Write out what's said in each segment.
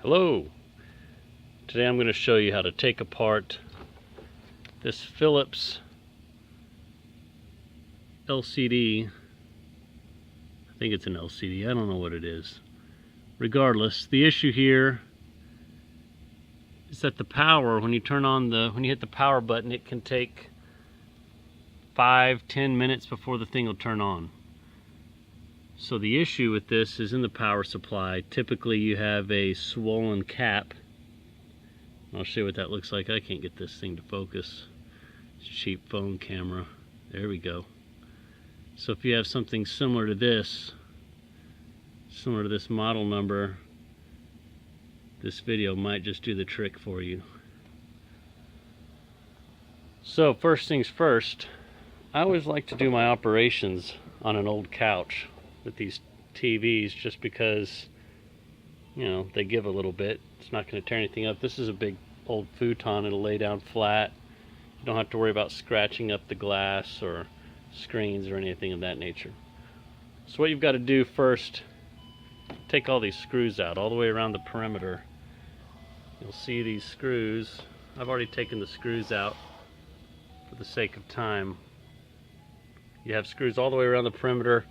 Hello! Today I'm going to show you how to take apart this Philips LCD. I think it's an LCD, I don't know what it is. Regardless, the issue here is that the power, when you hit the power button, it can take 5-10 minutes before the thing will turn on. So the issue with this is in the power supply. Typically you have a swollen cap. I'll show you what that looks like. I can't get this thing to focus. It's a cheap phone camera. There we go. So if you have something similar to this model number, this video might just do the trick for you. So first things first, I always like to do my operations on an old couch with these TVs, just because, you know, they give a little bit. It's not going to tear anything up. This is a big old futon. It'll lay down flat. You don't have to worry about scratching up the glass or screens or anything of that nature. So what you've got to do first, take all these screws out all the way around the perimeter. You'll see these screws. I've already taken the screws out for the sake of time. You have screws all the way around the perimeter,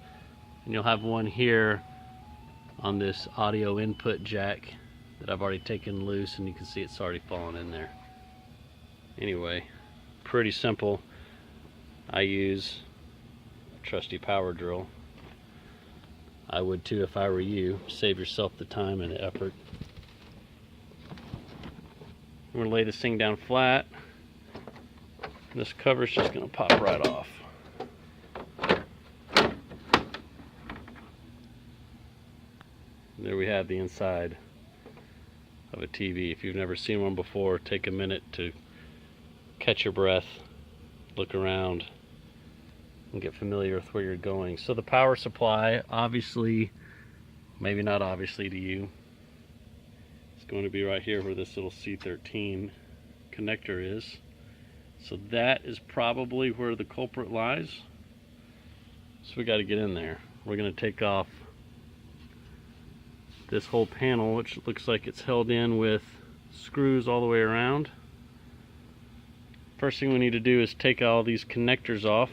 and you'll have one here on this audio input jack that I've already taken loose, and you can see it's already fallen in there. Anyway, pretty simple. I use a trusty power drill. I would too if I were you. Save yourself the time and the effort. We're going to lay this thing down flat. This cover's just going to pop right off. There we have the inside of a TV. If you've never seen one before, take a minute to catch your breath, look around, and get familiar with where you're going. So the power supply, obviously, maybe not obviously to you, it's going to be right here where this little C13 connector is. So that is probably where the culprit lies. So we got to get in there. We're going to take off this whole panel, which looks like it's held in with screws all the way around. First thing we need to do is take all these connectors off.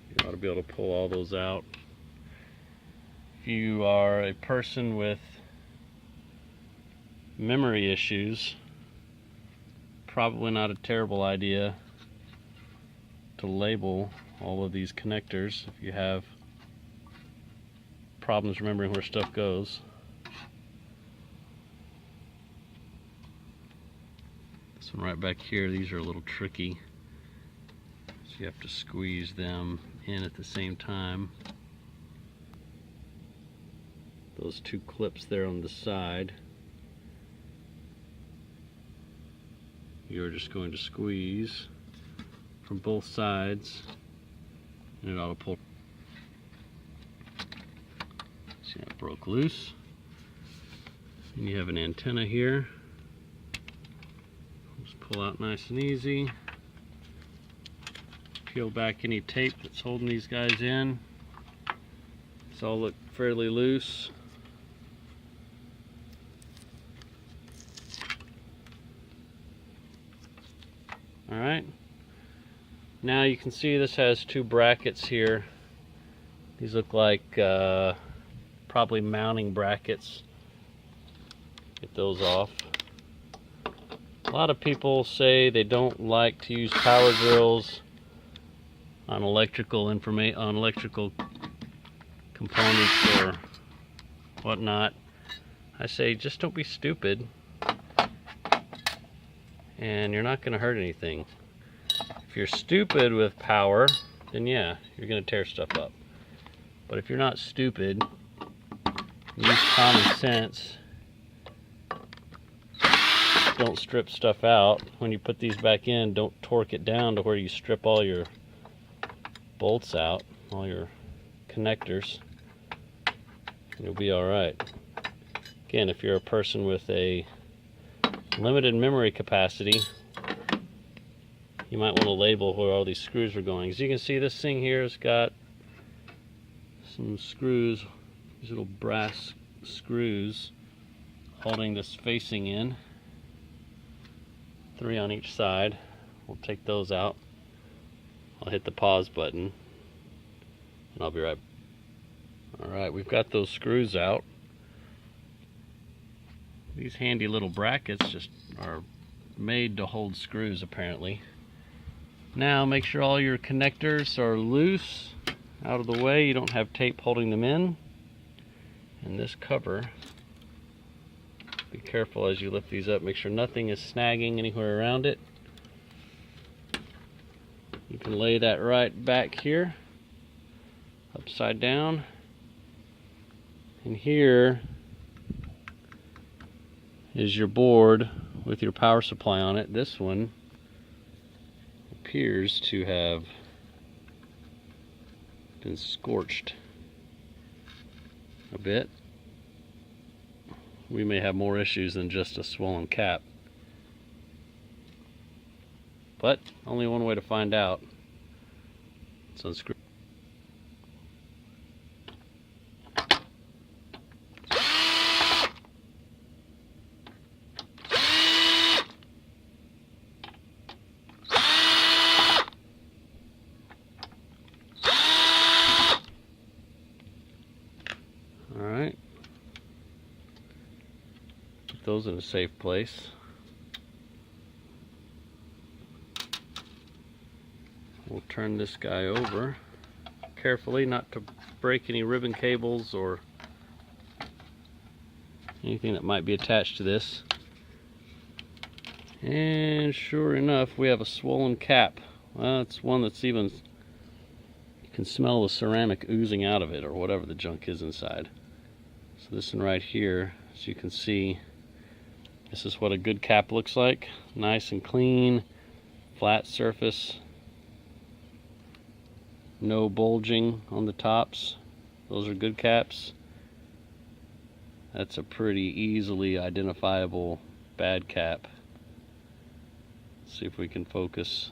You ought to be able to pull all those out. If you are a person with memory issues, probably not a terrible idea to label all of these connectors if you have problems remembering where stuff goes. This one right back here, these are a little tricky, so you have to squeeze them in at the same time. Those two clips there on the side, you're just going to squeeze from both sides, and it ought to pull. See, that broke loose. And you have an antenna here. Just pull out nice and easy. Peel back any tape that's holding these guys in. It's all look fairly loose. All right. Now you can see this has two brackets here. These look like probably mounting brackets. Get those off. A lot of people say they don't like to use power drills on electrical components or whatnot. I say just don't be stupid, and you're not going to hurt anything. If you're stupid with power, then yeah, you're going to tear stuff up. But if you're not stupid, use common sense, don't strip stuff out. When you put these back in, don't torque it down to where you strip all your bolts out, all your connectors. You'll be alright. Again, if you're a person with a limited memory capacity, you might want to label where all these screws are going. As you can see, this thing here has got some screws, these little brass screws holding this facing in, 3 on each side. We'll take those out. I'll hit the pause button and I'll be right back. Alright, we've got those screws out. These handy little brackets just are made to hold screws apparently. Now make sure all your connectors are loose, out of the way. You don't have tape holding them in. And this cover, be careful as you lift these up. Make sure nothing is snagging anywhere around it. You can lay that right back here, upside down. And here is your board with your power supply on it. This one appears to have been scorched a bit. We may have more issues than just a swollen cap, but only one way to find out. Let's unscrew. Alright, put those in a safe place. We'll turn this guy over carefully, not to break any ribbon cables or anything that might be attached to this. And sure enough, we have a swollen cap. Well, it's one that's even, you can smell the ceramic oozing out of it or whatever the junk is inside. So this one right here, as you can see, this is what a good cap looks like. Nice and clean, flat surface, no bulging on the tops. Those are good caps. That's a pretty easily identifiable bad cap. Let's see if we can focus.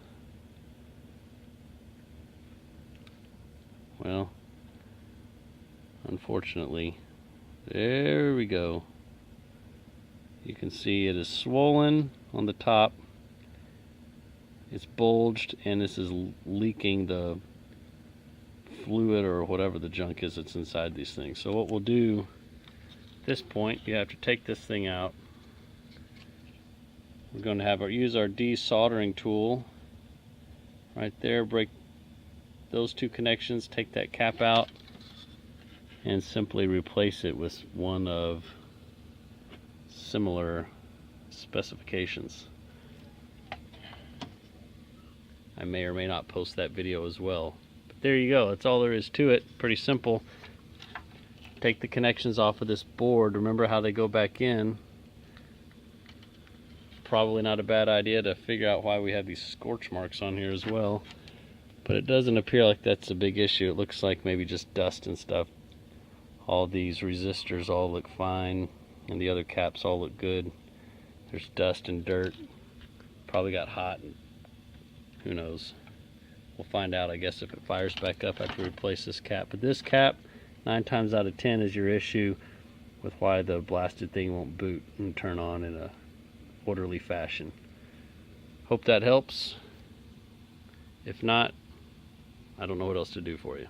Well, unfortunately, there we go. You can see it is swollen on the top. It's bulged, and this is leaking the fluid or whatever the junk is that's inside these things. So what we'll do at this point, you have to take this thing out. We're going to use our desoldering tool right there, break those two connections, take that cap out, and simply replace it with one of similar specifications. I may or may not post that video as well. But there you go, that's all there is to it. Pretty simple. Take the connections off of this board. Remember how they go back in. Probably not a bad idea to figure out why we have these scorch marks on here as well. But it doesn't appear like that's a big issue. It looks like maybe just dust and stuff. All these resistors all look fine, and the other caps all look good. There's dust and dirt. Probably got hot, and who knows. We'll find out, I guess, if it fires back up after we replace this cap. But this cap, 9 times out of 10, is your issue with why the blasted thing won't boot and turn on in a orderly fashion. Hope that helps. If not, I don't know what else to do for you.